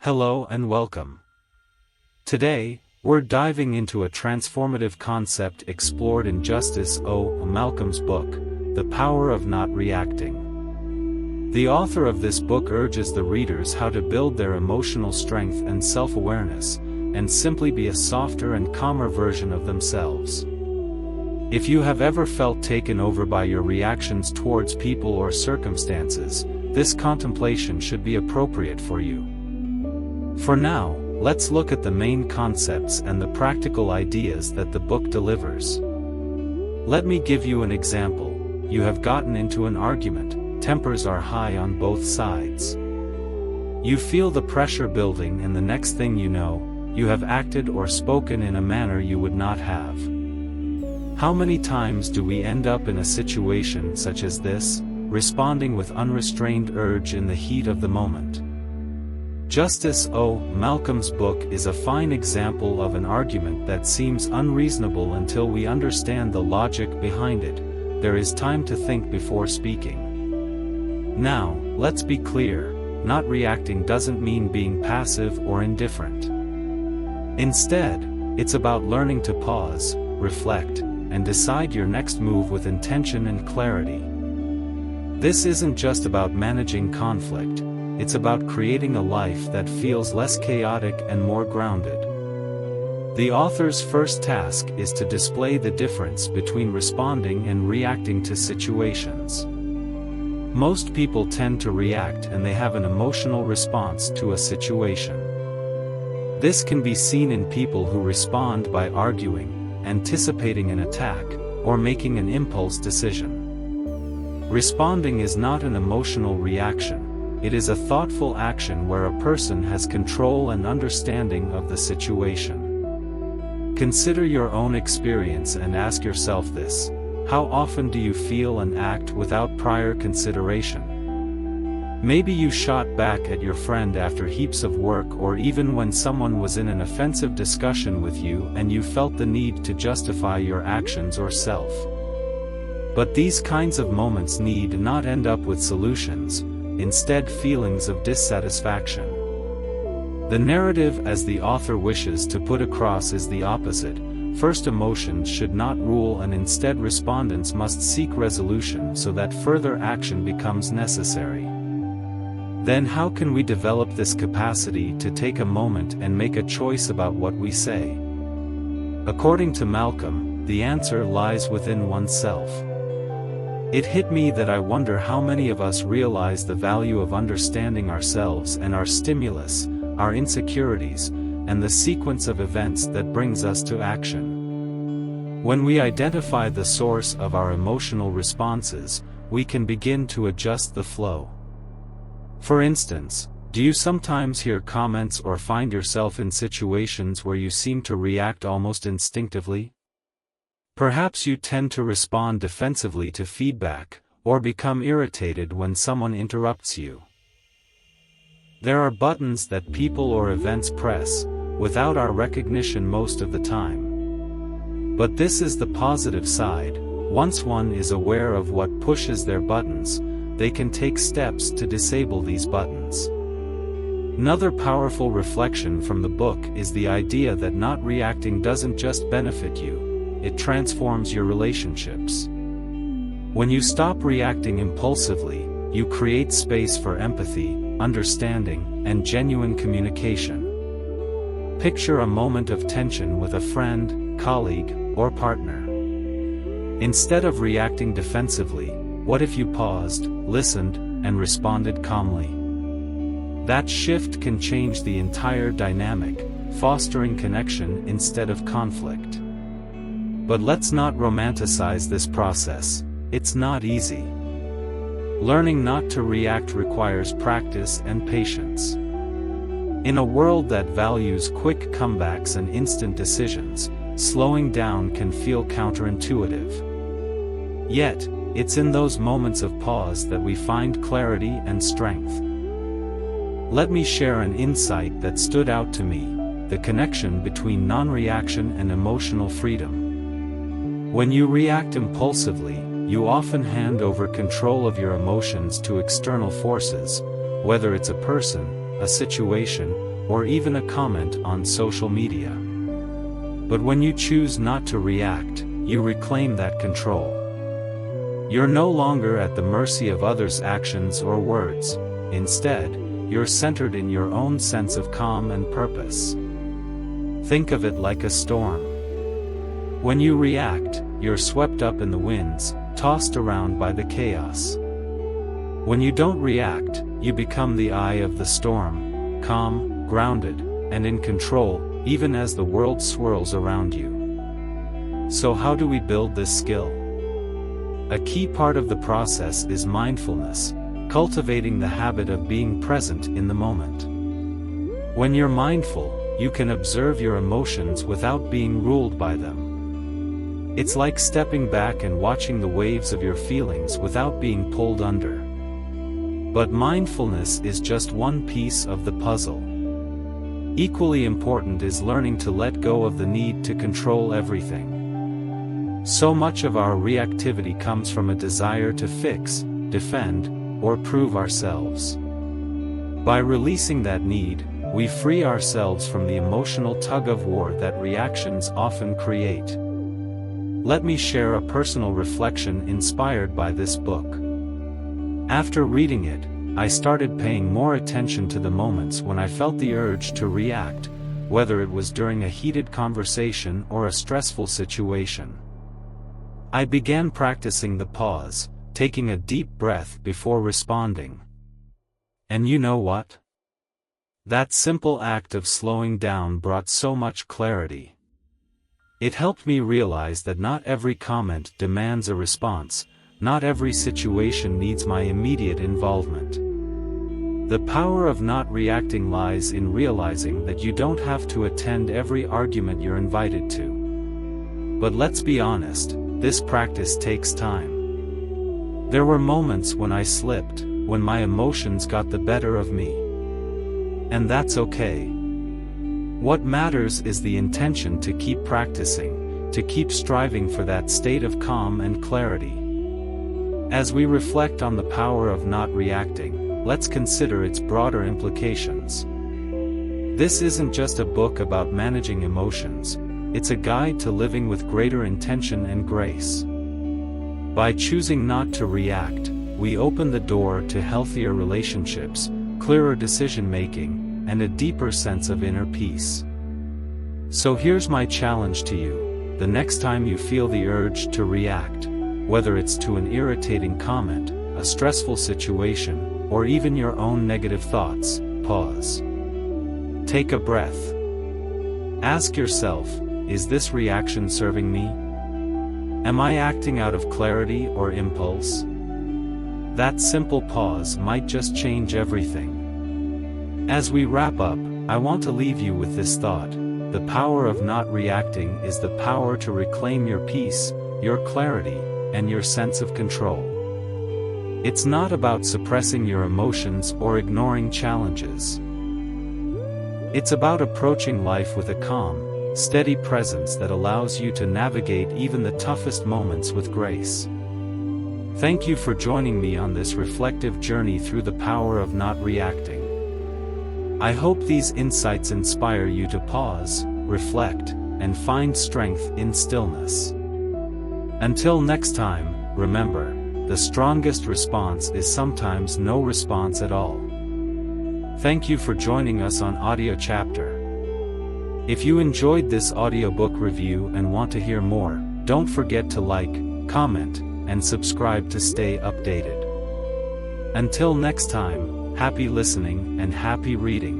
Hello and welcome. Today, we're diving into a transformative concept explored in Justice O. Malcolm's book, The Power of Not Reacting. The author of this book urges the readers how to build their emotional strength and self-awareness, and simply be a softer and calmer version of themselves. If you have ever felt taken over by your reactions towards people or circumstances, this contemplation should be appropriate for you. For now, let's look at the main concepts and the practical ideas that the book delivers. Let me give you an example. You have gotten into an argument, tempers are high on both sides. You feel the pressure building, and the next thing you know, you have acted or spoken in a manner you would not have. How many times do we end up in a situation such as this, responding with unrestrained urge in the heat of the moment? Justice O. Malcolm's book is a fine example of an argument that seems unreasonable until we understand the logic behind it. There is time to think before speaking. Now, let's be clear, not reacting doesn't mean being passive or indifferent. Instead, it's about learning to pause, reflect, and decide your next move with intention and clarity. This isn't just about managing conflict. It's about creating a life that feels less chaotic and more grounded. The author's first task is to display the difference between responding and reacting to situations. Most people tend to react, and they have an emotional response to a situation. This can be seen in people who respond by arguing, anticipating an attack, or making an impulse decision. Responding is not an emotional reaction. It is a thoughtful action where a person has control and understanding of the situation. Consider your own experience and ask yourself this: how often do you feel and act without prior consideration? Maybe you shot back at your friend after heaps of work, or even when someone was in an offensive discussion with you and you felt the need to justify your actions or self. But these kinds of moments need not end up with solutions. Instead, feelings of dissatisfaction. The narrative, as the author wishes to put across, is the opposite. First, emotions should not rule, and instead respondents must seek resolution so that further action becomes necessary. Then how can we develop this capacity to take a moment and make a choice about what we say? According to Malcolm, the answer lies within oneself. It hit me that I wonder how many of us realize the value of understanding ourselves and our stimulus, our insecurities, and the sequence of events that brings us to action. When we identify the source of our emotional responses, we can begin to adjust the flow. For instance, do you sometimes hear comments or find yourself in situations where you seem to react almost instinctively? Perhaps you tend to respond defensively to feedback, or become irritated when someone interrupts you. There are buttons that people or events press, without our recognition most of the time. But this is the positive side: once one is aware of what pushes their buttons, they can take steps to disable these buttons. Another powerful reflection from the book is the idea that not reacting doesn't just benefit you. It transforms your relationships. When you stop reacting impulsively, you create space for empathy, understanding, and genuine communication. Picture a moment of tension with a friend, colleague, or partner. Instead of reacting defensively, what if you paused, listened, and responded calmly? That shift can change the entire dynamic, fostering connection instead of conflict. But let's not romanticize this process. It's not easy. Learning not to react requires practice and patience. In a world that values quick comebacks and instant decisions, slowing down can feel counterintuitive. Yet, it's in those moments of pause that we find clarity and strength. Let me share an insight that stood out to me: the connection between non-reaction and emotional freedom. When you react impulsively, you often hand over control of your emotions to external forces, whether it's a person, a situation, or even a comment on social media. But when you choose not to react, you reclaim that control. You're no longer at the mercy of others' actions or words. Instead, you're centered in your own sense of calm and purpose. Think of it like a storm. When you react, you're swept up in the winds, tossed around by the chaos. When you don't react, you become the eye of the storm, calm, grounded, and in control, even as the world swirls around you. So how do we build this skill? A key part of the process is mindfulness, cultivating the habit of being present in the moment. When you're mindful, you can observe your emotions without being ruled by them. It's like stepping back and watching the waves of your feelings without being pulled under. But mindfulness is just one piece of the puzzle. Equally important is learning to let go of the need to control everything. So much of our reactivity comes from a desire to fix, defend, or prove ourselves. By releasing that need, we free ourselves from the emotional tug-of-war that reactions often create. Let me share a personal reflection inspired by this book. After reading it, I started paying more attention to the moments when I felt the urge to react, whether it was during a heated conversation or a stressful situation. I began practicing the pause, taking a deep breath before responding. And you know what? That simple act of slowing down brought so much clarity. It helped me realize that not every comment demands a response, not every situation needs my immediate involvement. The power of not reacting lies in realizing that you don't have to attend every argument you're invited to. But let's be honest, this practice takes time. There were moments when I slipped, when my emotions got the better of me. And that's okay. What matters is the intention to keep practicing, to keep striving for that state of calm and clarity. As we reflect on the power of not reacting, let's consider its broader implications. This isn't just a book about managing emotions, it's a guide to living with greater intention and grace. By choosing not to react, we open the door to healthier relationships, clearer decision-making, and a deeper sense of inner peace. So here's my challenge to you: the next time you feel the urge to react, whether it's to an irritating comment, a stressful situation, or even your own negative thoughts, pause. Take a breath. Ask yourself, is this reaction serving me? Am I acting out of clarity or impulse? That simple pause might just change everything. As we wrap up, I want to leave you with this thought: the power of not reacting is the power to reclaim your peace, your clarity, and your sense of control. It's not about suppressing your emotions or ignoring challenges. It's about approaching life with a calm, steady presence that allows you to navigate even the toughest moments with grace. Thank you for joining me on this reflective journey through the power of not reacting. I hope these insights inspire you to pause, reflect, and find strength in stillness. Until next time, remember, the strongest response is sometimes no response at all. Thank you for joining us on Audio Chapter. If you enjoyed this audiobook review and want to hear more, don't forget to like, comment, and subscribe to stay updated. Until next time, happy listening and happy reading.